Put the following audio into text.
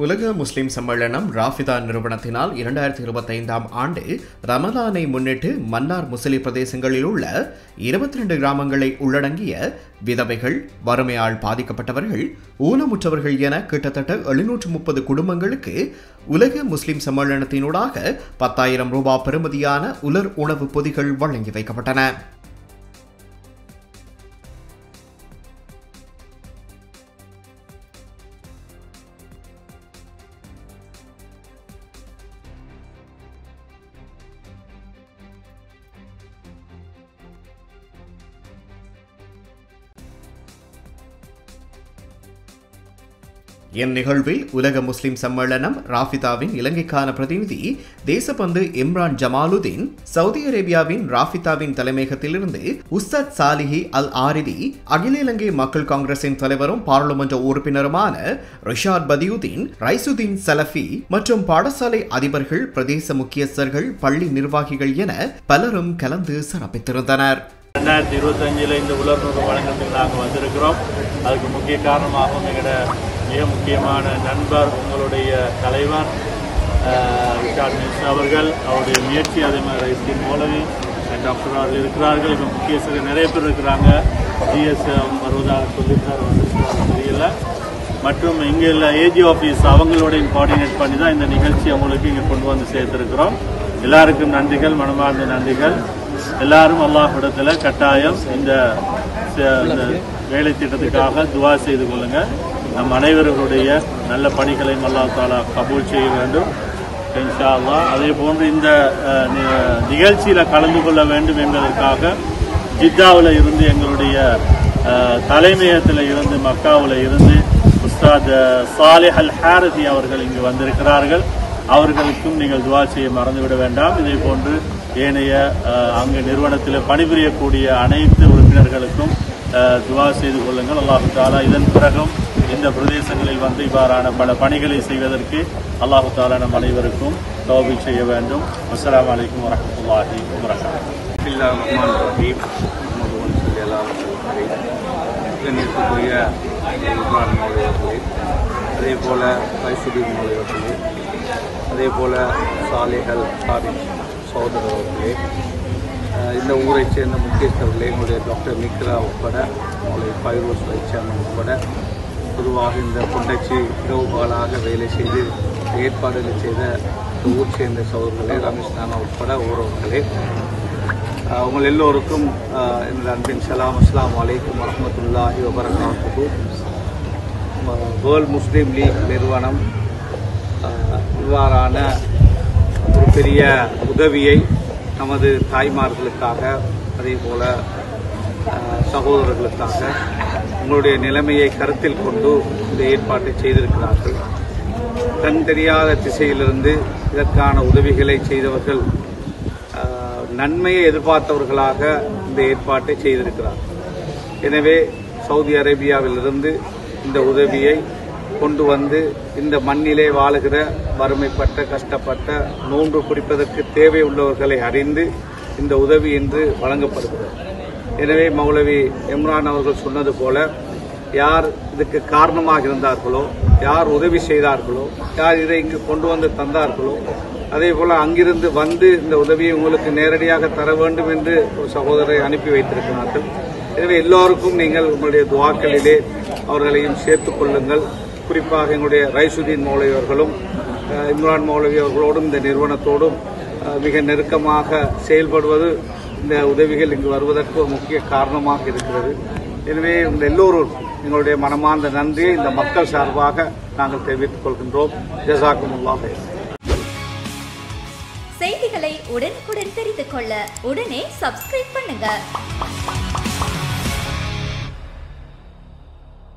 உலக முஸ்லிம் சம்மேளனம் ராஃபிதா நிறுவனத்தினால் 2025ஆம் ஆண்டு ரமலானை முன்னிட்டு மன்னார் முஸ்லிம் பிரதேசங்களில் உள்ள 22 கிராமங்களை உள்ளடங்கிய விதவைகள், வறுமையால் பாதிக்கப்பட்டவர்கள், ஊனமுற்றவர்கள் என கிட்டத்தட்ட 730 குடும்பங்களுக்கு உலக முஸ்லிம் சம்மேளனத்தினூடாக 10,000 ரூபாய் பெறுமதியான உலர் உணவு பொதிகள் வழங்கி வைக்கப்பட்டன. இந்நிகழ்வில் உலக முஸ்லிம் சம்மேளனம் ராஃபிதாவின் இலங்கைக்கான பிரதிநிதி தேசபந்து இம்ரான் ஜமாலுதீன், சவுதி அரேபியாவின் ராஃபிதாவின் தலைமையகத்திலிருந்து உஸ்தாத் சாலிஹி அல் ஆரிதி, அகில இலங்கை மக்கள் காங்கிரசின் தலைவரும் பாராளுமன்ற உறுப்பினருமான ரிஷாத் பதியுதீன், ரைசுதீன் சலஃபி மற்றும் பாடசாலை அதிபர்கள், பிரதேச முக்கியஸ்தர்கள், பள்ளி நிர்வாகிகள் என பலரும் கலந்து சிறப்பித்திருந்தனர். 2025 இந்த உலர்நூறு வழங்கத்துக்கு நாங்கள் வந்திருக்கிறோம். அதுக்கு முக்கிய காரணமாகவும் எங்களோட மிக முக்கியமான நண்பர், உங்களுடைய தலைவர் ரிஷாத் மிஸ்ரா அவர்கள், அவருடைய முயற்சி, அதே மாதிரி ரைஸ்தீன் மௌலவி டாக்டர் அவர்கள் இருக்கிறார்கள். இப்போ முக்கிய நிறைய பேர் இருக்கிறாங்க. ஜிஎஸ் வருவதாக சொல்லியிருக்கார், தெரியல. மற்றும் இங்கே உள்ள ஏஜி ஆஃபீஸ் அவங்களோடையும் கோஆர்டினேட் பண்ணி தான் இந்த நிகழ்ச்சி அவங்களுக்கு இங்கே கொண்டு வந்து சேர்த்துருக்கிறோம். எல்லாருக்கும் நன்றிகள், மனமார்ந்த நன்றிகள். எல்லாரும் அல்லாஹ்விடத்தில் கட்டாயம் இந்த வேலை திட்டத்துக்காக துவா செய்து கொள்ளுங்கள். நம் அனைவர்களுடைய நல்ல பணிகளையும் அல்லாஹ் தஆலா கபூல் செய்ய வேண்டும் இன்ஷா அல்லாஹ். அதே போன்று இந்த நிகழ்ச்சியில் கலந்து கொள்ள வேண்டும் என்பதற்காக ஜித்தாவில் இருந்து, எங்களுடைய தலைமையகத்தில் இருந்து, மக்காவில் இருந்து உஸ்தாத் சாலிஹ் அல் ஹாரிதி அவர்கள் இங்கு வந்திருக்கிறார்கள். அவர்களுக்கும் நீங்கள் துவா செய்ய மறந்துவிட வேண்டாம். இதே போன்று ஏனைய அங்கு நிறுவனத்தில் பணிபுரியக்கூடிய அனைத்து உறுப்பினர்களுக்கும் துவா செய்து கொள்ளுங்கள். அல்லாஹு தஆலா இதன் பிறகும் இந்த பிரதேசங்களில் வந்து இவ்வாறான பல பணிகளை செய்வதற்கு அல்லாஹு தஆலா நம் அனைவருக்கும் தௌஃபீக் செய்ய வேண்டும். அஸ்ஸலாமு அலைக்கும் வரஹ்மத்துல்லாஹி வபரகாத்துஹு. அதே போல ரைசுதீன் மௌலவி, அதே போல சாலிஹல் சாரின் சகோதரர்களே, இந்த ஊரை சேர்ந்த முக்கியஸ்தர்களே, எங்களுடைய டாக்டர் மிக்ரா உட்பட, அவங்களுடைய ஃபைரோஸ் வைச்சாமன் உட்பட, பொதுவாக இந்த பொண்டச்சி இரவு பாலாக வேலை செய்து ஏற்பாடுகள் செய்த ஊர் சேர்ந்த சகோதரர்களே, ரமேஷ் நானா உட்பட ஒவ்வொருவர்களே, உங்கள் எல்லோருக்கும் எனது அன்பின் சலாம். அஸ்ஸலாமு அலைக்கும் வரஹ்மத்துல்லாஹி வபரகாத்துஹு. வேர்ல்ட் முஸ்லீம் லீக் நிறுவனம் இவ்வாறான ஒரு பெரிய உதவியை நமது தாய்மார்களுக்காக, அதே போல சகோதரர்களுக்காக உங்களுடைய நிலைமையை கருத்தில் கொண்டு இந்த ஏற்பாட்டை செய்திருக்கிறார்கள். கண் தெரியாத திசையிலிருந்து இதற்கான உதவிகளை செய்தவர்கள் நன்மையை எதிர்பார்த்தவர்களாக இந்த ஏற்பாட்டை செய்திருக்கிறார்கள். எனவே சவுதி அரேபியாவிலிருந்து இந்த உதவியை கொண்டு வந்து இந்த மண்ணிலே வாழுகிற வறுமைப்பட்ட, கஷ்டப்பட்ட, நோன்பு பிடிப்பதற்கு தேவை உள்ளவர்களை அறிந்து இந்த உதவி இன்று வழங்கப்படுகிறது. எனவே மௌலவி இம்ரான் அவர்கள் சொன்னது போல, யார் இதுக்கு காரணமாக இருந்தார்களோ, யார் உதவி செய்தார்களோ, யார் இதை இங்கு கொண்டு வந்து தந்தார்களோ, அதே போல அங்கிருந்து வந்து இந்த உதவியை உங்களுக்கு நேரடியாக தர வேண்டும் என்று ஒரு சகோதரரை அனுப்பி வைத்திருக்கிறார்கள். எனவே எல்லோருக்கும் நீங்கள் உங்களுடைய துவாக்களிலே அவர்களையும் சேர்த்துக் கொள்ளுங்கள். குறிப்பாக எங்களுடைய ரைசுதீன் மௌலவி அவர்களும் இம்ரான் மௌலவி அவர்களோடும் இந்த நிறுவனத்தோடும் மிக நெருக்கமாக செயல்படுவது இந்த உதவிகள் இங்கு வருவதற்கு ஒரு முக்கிய காரணமாக இருக்கிறது. எனவே இந்த எல்லோரும் எங்களுடைய மனமார்ந்த நன்றியை இந்த மக்கள் சார்பாக நாங்கள் தெரிவித்துக் கொள்கின்றோம். ஜஸாக்குமுல்லாஹ். செய்திகளை உடனுக்குடன் தெரிந்து கொள்ள உடனே சப்ஸ்கிரைப் பண்ணுங்க.